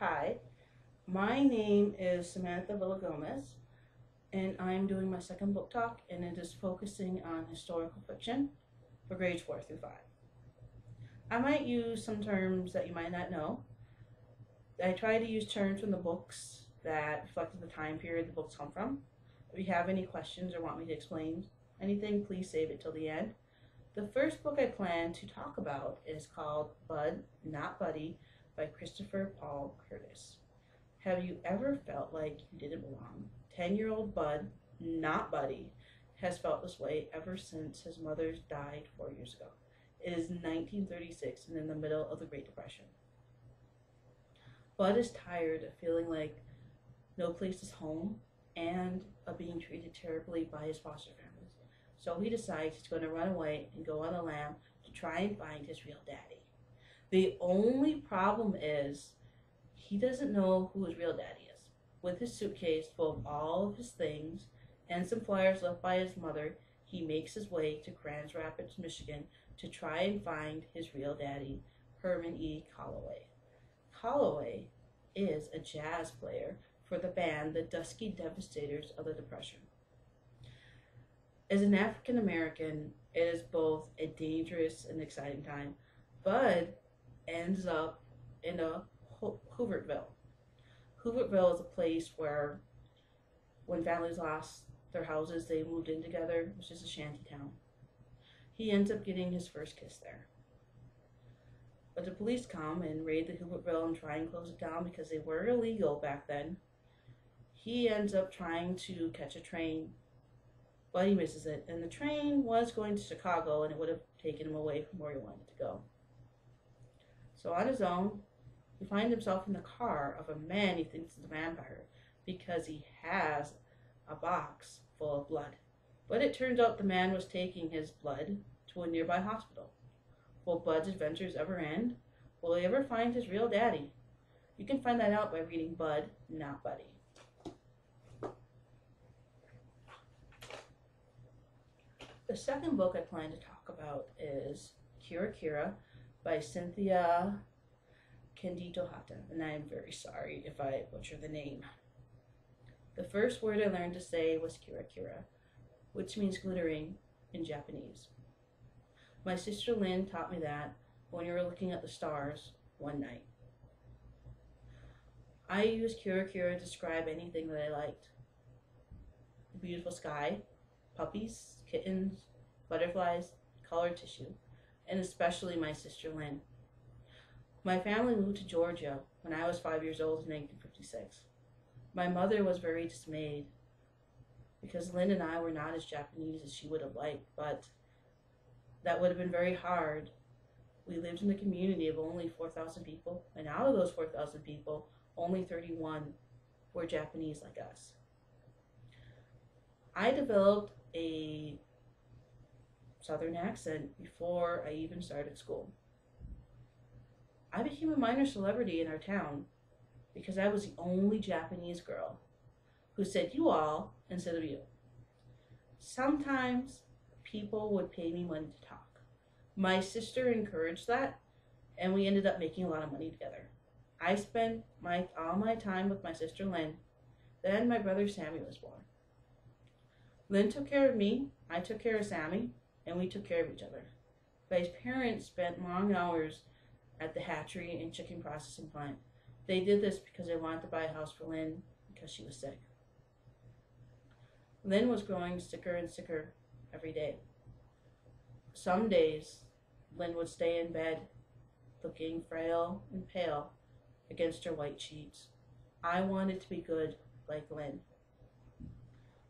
Hi, my name is Samantha Villagomez, and I'm doing my second book talk, and it is focusing on historical fiction for grades 4 through 5. I might use some terms that you might not know. I try to use terms from the books that reflect the time period the books come from. If you have any questions or want me to explain anything, please save it till the end. The first book I plan to talk about is called Bud, Not Buddy by Christopher Paul Curtis. Have you ever felt like you didn't belong? 10-year-old Bud, not Buddy, has felt this way ever since his mother died 4 years ago. It is 1936 and in the middle of the Great Depression. Bud is tired of feeling like no place is home and of being treated terribly by his foster families. So he decides he's going to run away and go on a lam to try and find his real daddy. The only problem is he doesn't know who his real daddy is. With his suitcase full of all of his things and some flyers left by his mother, he makes his way to Grand Rapids, Michigan to try and find his real daddy, Herman E. Calloway. Calloway is a jazz player for the band the Dusky Devastators of the Depression. As an African American, it is both a dangerous and exciting time. Bud ends up in a Hoovertville. Hoovertville is a place where, when families lost their houses, they moved in together. It was just a shanty town. He ends up getting his first kiss there. But the police come and raid the Hoovertville and try and close it down because they were illegal back then. He ends up trying to catch a train, but he misses it. And the train was going to Chicago, and it would have taken him away from where he wanted to go. So on his own, he finds himself in the car of a man he thinks is a vampire because he has a box full of blood. But it turns out the man was taking his blood to a nearby hospital. Will Bud's adventures ever end? Will he ever find his real daddy? You can find that out by reading Bud, Not Buddy. The second book I plan to talk about is Kira Kira by Cynthia Candido Hata, and I am very sorry if I butcher the name. The first word I learned to say was Kira Kira, which means glittering in Japanese. My sister Lynn taught me that when we were looking at the stars one night. I used Kira Kira to describe anything that I liked. The beautiful sky, puppies, kittens, butterflies, colored tissue, and especially my sister Lynn. My family moved to Georgia when I was 5 years old in 1956. My mother was very dismayed because Lynn and I were not as Japanese as she would have liked, but that would have been very hard. We lived in a community of only 4,000 people, and out of those 4,000 people, only 31 were Japanese like us. I developed a Southern accent before I even started school. I became a minor celebrity in our town because I was the only Japanese girl who said you all instead of you. Sometimes people would pay me money to talk. My sister encouraged that, and we ended up making a lot of money together. I spent all my time with my sister Lynn. Then my brother Sammy was born. Lynn took care of me, I took care of Sammy, and we took care of each other. My parents spent long hours at the hatchery and chicken processing plant. They did this because they wanted to buy a house for Lynn because she was sick. Lynn was growing sicker and sicker every day. Some days, Lynn would stay in bed, looking frail and pale against her white sheets. I wanted to be good like Lynn.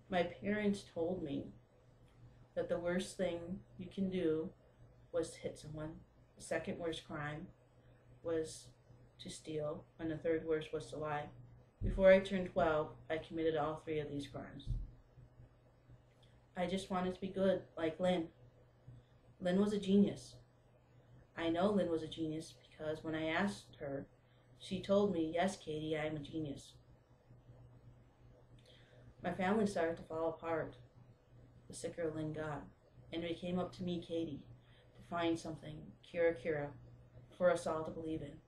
My parents told me that the worst thing you can do was to hit someone. The second worst crime was to steal, and the third worst was to lie. Before I turned 12, I committed all three of these crimes. I just wanted to be good like Lynn. Lynn was a genius. I know Lynn was a genius because when I asked her, she told me, "Yes, Katie, I am a genius." My family started to fall apart the sicker Lynn got, and it came up to me, Katie, to find something, Kira Kira, for us all to believe in.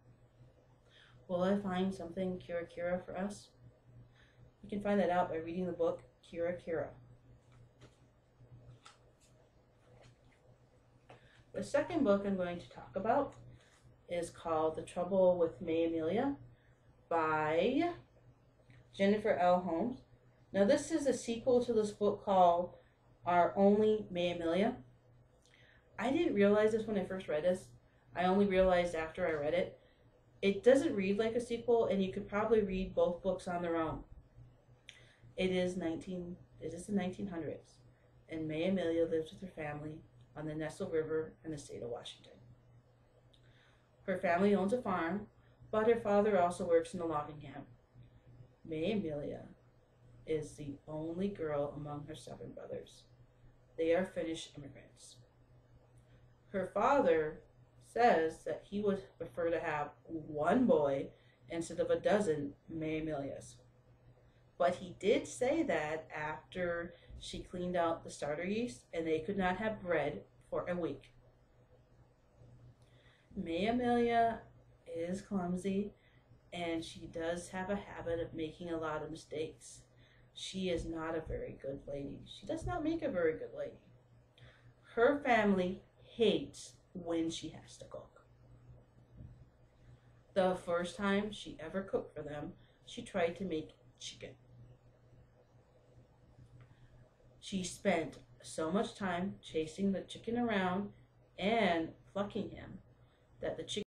Will I find something Kira Kira for us? You can find that out by reading the book Kira Kira. The second book I'm going to talk about is called The Trouble with May Amelia by Jennifer L. Holmes. Now this is a sequel to this book called Our Only May Amelia. I didn't realize this when I first read this. I only realized after I read it. It doesn't read like a sequel, and you could probably read both books on their own. It is the 1900s, and May Amelia lives with her family on the Nestle River in the state of Washington. Her family owns a farm, but her father also works in a logging camp. May Amelia is the only girl among her 7 brothers. They are Finnish immigrants. Her father says that he would prefer to have 1 boy instead of a dozen May Amelias. But he did say that after she cleaned out the starter yeast and they could not have bread for a week. May Amelia is clumsy, and she does have a habit of making a lot of mistakes. She is not a very good lady. She does not make a very good lady. Her family hates when she has to cook. The first time she ever cooked for them, she tried to make chicken. She spent so much time chasing the chicken around and plucking him that the chicken